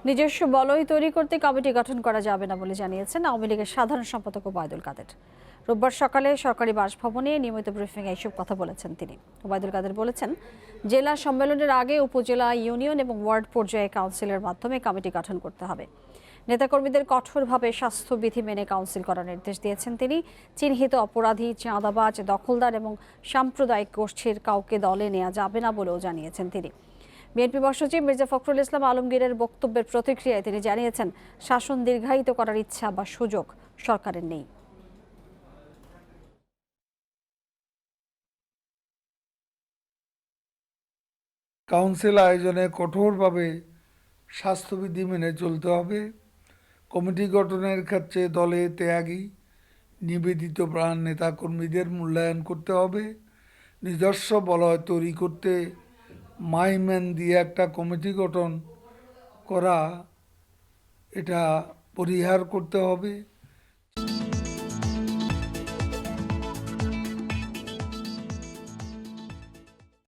নিজস্ব বলয় তৈরি করতে কমিটি গঠন করা যাবে না বলে জানিয়েছেন আওয়ামী লীগের সাধারণ সম্পাদক ওবায়দুল কাদের। রোববার সকালে সরকারি বাসভবনে নিয়মিত ব্রিফিংয়ে এইসব কথা বলেছেন তিনি। ওবায়দুল কাদের বলেছেন, জেলা সম্মেলনের আগে উপজেলা, ইউনিয়ন এবং ওয়ার্ড পর্যায়ে কাউন্সিলের মাধ্যমে কমিটি গঠন করতে হবে। নেতাকর্মীদের কঠোরভাবে স্বাস্থ্যবিধি মেনে কাউন্সিল করার নির্দেশ দিয়েছেন তিনি। চিহ্নিত অপরাধী, চাঁদাবাজ, দখলদার এবং সাম্প্রদায়িক গোষ্ঠীর কাউকে দলে নেওয়া যাবে না বলেও জানিয়েছেন তিনি। বিএনপি মহাসচিব মির্জা ফখরুল ইসলাম আলমগীরের বক্তব্যের প্রতিক্রিয়ায় তিনি জানিয়েছেন, শাসন দীর্ঘায়িত করার ইচ্ছা বা সুযোগ সরকারের নেই। কাউন্সিল আয়োজনে কঠোরভাবে স্বাস্থ্যবিধি মেনে চলতে হবে। কমিটি গঠনের ক্ষেত্রে দলে ত্যাগী, নিবেদিত প্রাণ নেতাকর্মীদের মূল্যায়ন করতে হবে। নিজস্ব বলয় তৈরি করতে মাইম্যান দিয়ে একটা কমিটি গঠন করা, এটা পরিহার করতে হবে।